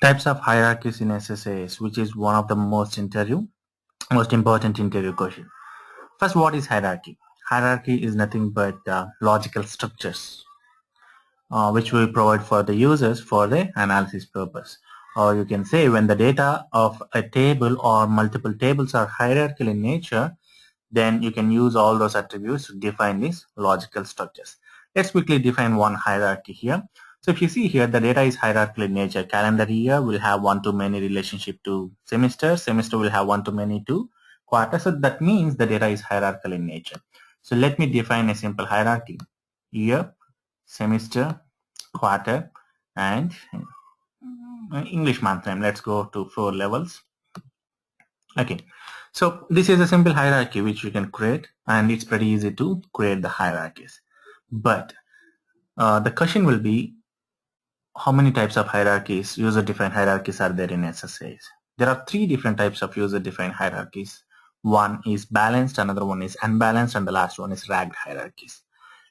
Types of hierarchies in SSAS, which is one of the most important interview question. First, what is hierarchy? Hierarchy is nothing but logical structures which we provide for the users for the analysis purpose. Or you can say when the data of a table or multiple tables are hierarchical in nature, then you can use all those attributes to define these logical structures. Let's quickly define one hierarchy here. So if you see here, the data is hierarchical in nature. Calendar year will have one-to-many relationship to semester. Semester will have one-to-many to quarter. So that means the data is hierarchical in nature. So let me define a simple hierarchy. Year, semester, quarter, and English month time. Let's go to 4 levels. Okay, so this is a simple hierarchy which you can create, and it's pretty easy to create the hierarchies. But the question will be, how many types of hierarchies, user-defined hierarchies are there in SSAS? There are 3 different types of user-defined hierarchies. One is balanced, another one is unbalanced, and the last one is ragged hierarchies.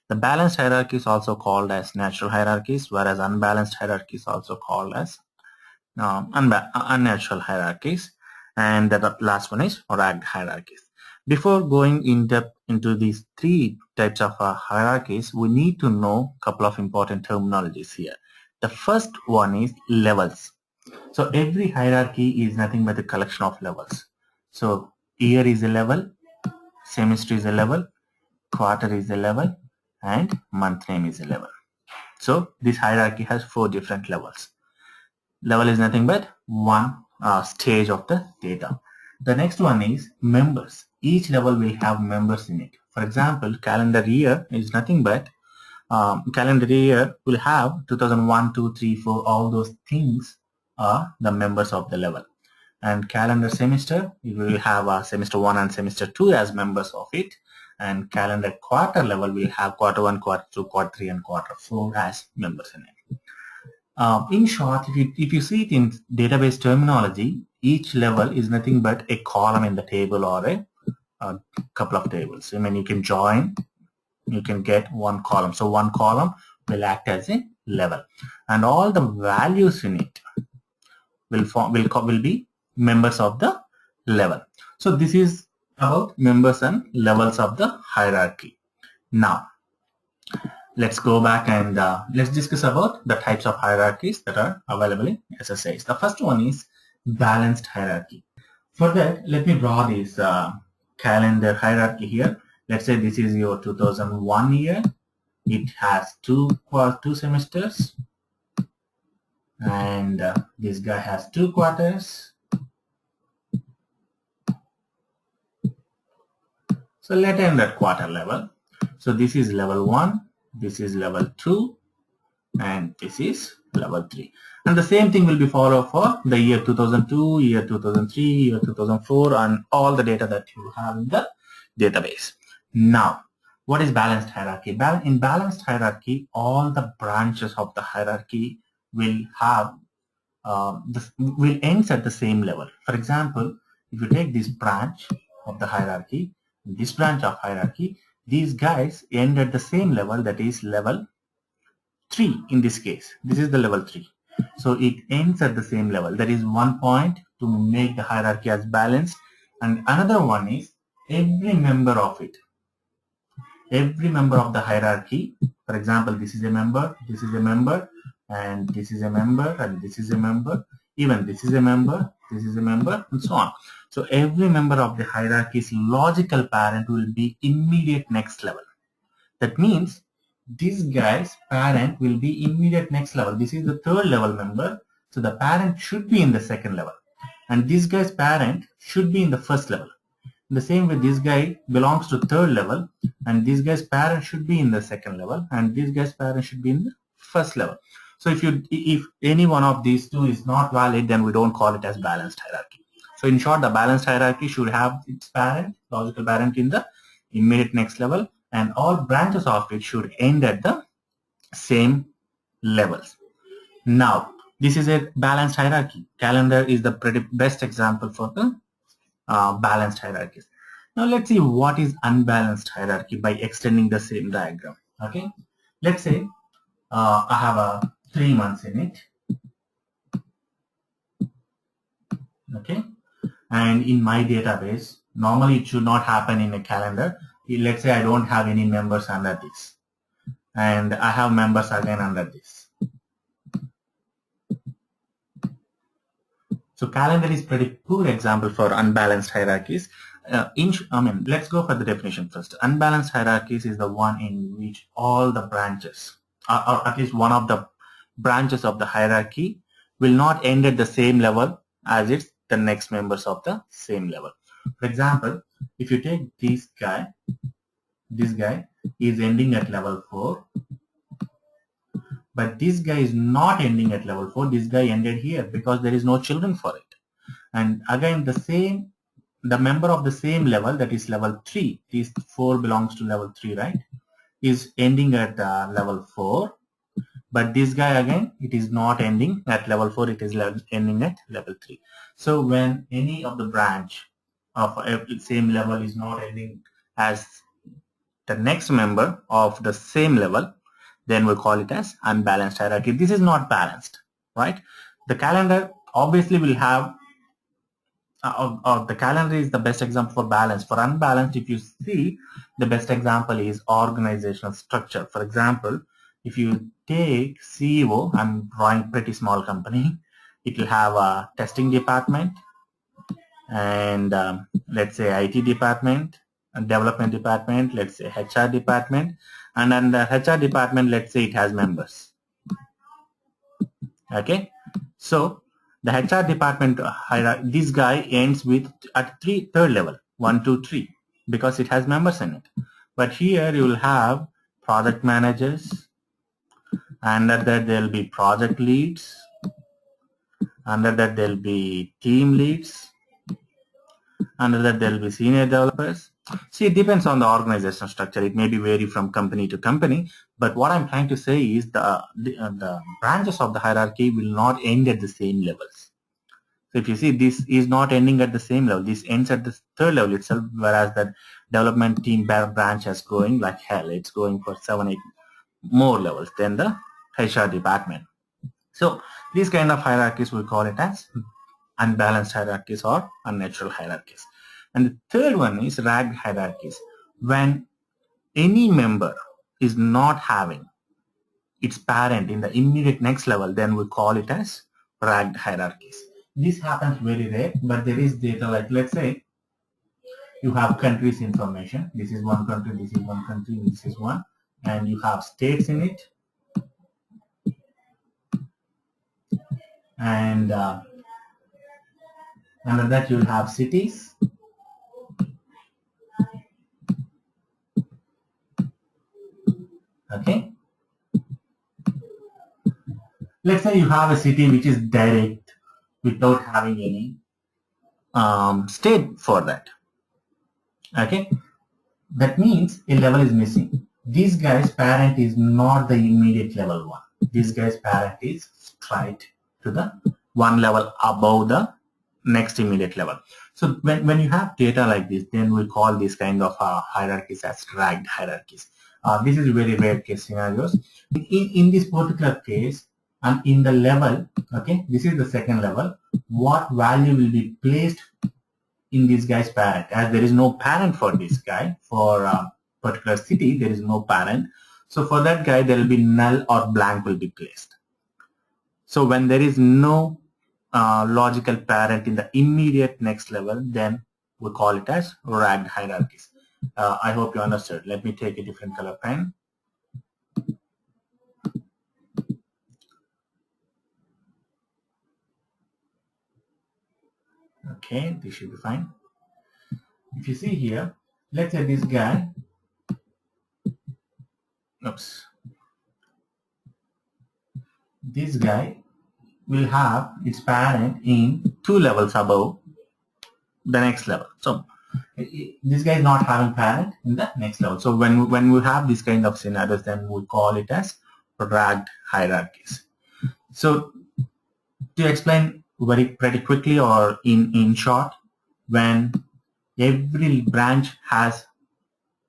The balanced hierarchy is also called as natural hierarchies, whereas unbalanced hierarchy is also called as unnatural hierarchies, and the last one is ragged hierarchies. Before going in depth into these 3 types of hierarchies, we need to know a couple of important terminologies here. The first one is levels. So every hierarchy is nothing but a collection of levels. So year is a level, semester is a level, quarter is a level, and month name is a level. So this hierarchy has 4 different levels. Level is nothing but one stage of the data. The next one is members. Each level will have members in it. For example, calendar year is nothing but calendar year will have 2001, 2, 3, 4, all those things are the members of the level. And calendar semester, you will have semester 1 and semester 2 as members of it. And calendar quarter level will have quarter 1, quarter 2, quarter 3, and quarter 4 as members in it. In short, if you see it in database terminology, each level is nothing but a column in the table or a couple of tables. I mean, you can join, you can get one column. So one column will act as a level, and all the values in it will be members of the level. So this is about members and levels of the hierarchy. Now, let's go back and let's discuss about the types of hierarchies that are available in SSAS. The first one is balanced hierarchy. For that, let me draw this calendar hierarchy here. Let's say this is your 2001 year. It has two semesters, and this guy has 2 quarters. So let's end at quarter level. So this is level 1, this is level 2, and this is level 3. And the same thing will be followed for the year 2002, year 2003, year 2004, and all the data that you have in the database. Now, what is balanced hierarchy? In balanced hierarchy, all the branches of the hierarchy will have will ends at the same level. For example, if you take this branch of the hierarchy, this branch of hierarchy, these guys end at the same level, that is level 3 in this case. This is the level 3. So it ends at the same level. That is one point to make the hierarchy as balanced. And another one is every member of it. Every member of the hierarchy, for example, this is a member, this is a member, and this is a member, and this is a member, even this is a member, this is a member, and so on. So every member of the hierarchy's logical parent will be immediate next level. That means this guy's parent will be immediate next level. This is the 3rd level member, so the parent should be in the 2nd level, and this guy's parent should be in the 1st level. In the same way, this guy belongs to 3rd level, and this guy's parent should be in the 2nd level, and this guy's parent should be in the 1st level. So if any one of these 2 is not valid, then we don't call it as balanced hierarchy. So in short, the balanced hierarchy should have its parent, logical parent, in the immediate next level, and all branches of it should end at the same levels. Now, this is a balanced hierarchy. Calendar is the pretty best example for the balanced hierarchies. Now let's see what is unbalanced hierarchy by extending the same diagram. Okay, let's say I have 3 months in it. Okay, and in my database, normally it should not happen in a calendar. Let's say I don't have any members under this, and I have members again under this. So calendar is pretty poor example for unbalanced hierarchies. Let's go for the definition first. Unbalanced hierarchies is the one in which all the branches, or at least one of the branches of the hierarchy, will not end at the same level as it's the next members of the same level. For example, if you take this guy is ending at level 4, but this guy is not ending at level 4. This guy ended here because there is no children for it. And again, the member of the same level, that is level 3, this 4 belongs to level 3, right, is ending at level 4. But this guy again, it is not ending at level 4, it is ending at level 3. So when any of the branch of a same level is not ending as the next member of the same level, then we call it as unbalanced hierarchy. This is not balanced, right? The calendar obviously will have the calendar is the best example for balance. For unbalanced, if you see, the best example is organizational structure. For example, if you take CEO, I'm drawing pretty small company, it will have a testing department and let's say IT department, and development department, let's say HR department, and under HR department, let's say it has members. Okay, so the HR department this guy ends with at third level 1, 2, 3 because it has members in it. But here you will have product managers, under that there will be project leads, under that there will be team leads, under that there will be senior developers. See, it depends on the organizational structure. It may be vary from company to company, but what I'm trying to say is the branches of the hierarchy will not end at the same levels. So if you see, this is not ending at the same level. This ends at the third level itself, whereas the development team branch is going like hell. It's going for 7, 8 more levels than the HR department. So these kind of hierarchies, we call it as unbalanced hierarchies or unnatural hierarchies. And the third one is ragged hierarchies. When any member is not having its parent in the immediate next level, then we call it as ragged hierarchies. This happens very rare, but there is data like, let's say, you have countries information. This is one country, this is one country, this is one, and you have states in it. And under that, you'll have cities. Okay. Let's say you have a city which is direct without having any state for that. Okay. That means a level is missing. This guy's parent is not the immediate level 1. This guy's parent is straight to the one level above the next immediate level. So when you have data like this, then we call this kind of hierarchies as ragged hierarchies. This is very rare case scenarios. In this particular case, and in the level, okay, this is the second level, what value will be placed in this guy's parent? As there is no parent for this guy, for a particular city, there is no parent. So for that guy, there will be null or blank will be placed. So when there is no logical parent in the immediate next level, then we call it as ragged hierarchies. I hope you understood. Let me take a different color pen. Okay, this should be fine. If you see here, let's say this guy, oops, this guy will have its parent in 2 levels above the next level. So this guy is not having parent in the next level. So when we have this kind of scenarios, then we call it as ragged hierarchies. So to explain pretty quickly or in short, when every branch has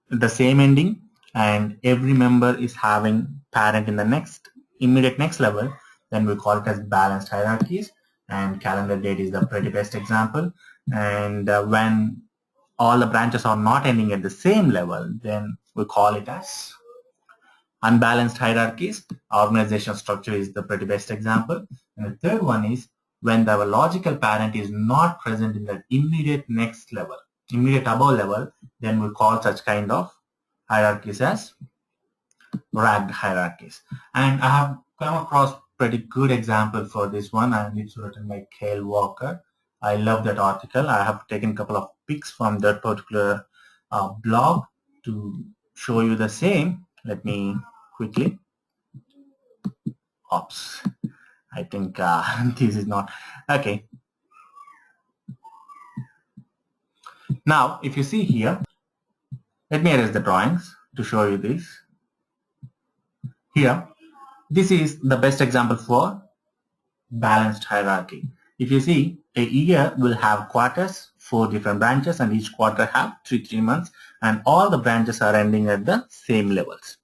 the same ending and every member is having parent in the immediate next level, then we call it as balanced hierarchies. and calendar date is the pretty best example. And when all the branches are not ending at the same level, then we call it as unbalanced hierarchies. Organizational structure is the pretty best example. And the third one is when the logical parent is not present in the immediate next level, immediate above level, then we call such kind of hierarchies as ragged hierarchies. And I have come across pretty good example for this one, and it's written by Cale Walker. I love that article. I have taken a couple of pics from that particular blog to show you the same. Let me quickly. Oops. I think this is not okay. Now, if you see here, let me erase the drawings to show you this. Here, this is the best example for balanced hierarchy. If you see, a year will have quarters, 4 different branches, and each quarter have 3 months, and all the branches are ending at the same levels.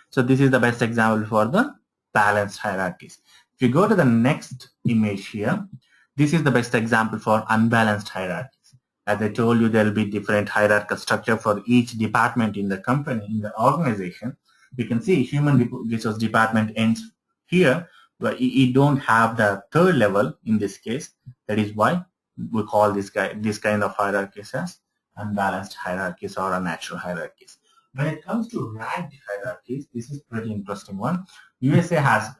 So this is the best example for the balanced hierarchies. If you go to the next image here, this is the best example for unbalanced hierarchies. As I told you, there will be different hierarchical structure for each department in the company, in the organization. You can see human resource department ends here, but you don't have the third level in this case. That is why we call this kind of hierarchies as unbalanced hierarchies or unnatural hierarchies. When it comes to ranked hierarchies, this is pretty interesting one. USA has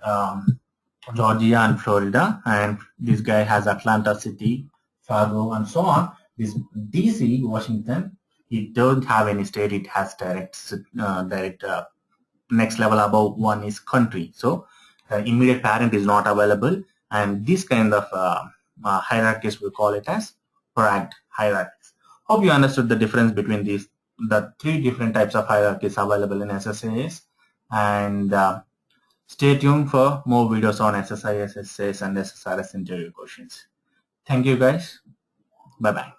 Georgia and Florida, and this guy has Atlanta City, Fargo, and so on. This DC, Washington, it don't have any state. It has direct next level above one is country. So immediate parent is not available, and this kind of hierarchies we call it as ranked hierarchies. Hope you understood the difference between the 3 different types of hierarchies available in SSAS, and stay tuned for more videos on SSIS, SSAS, and SSRS interview questions. Thank you guys. Bye bye.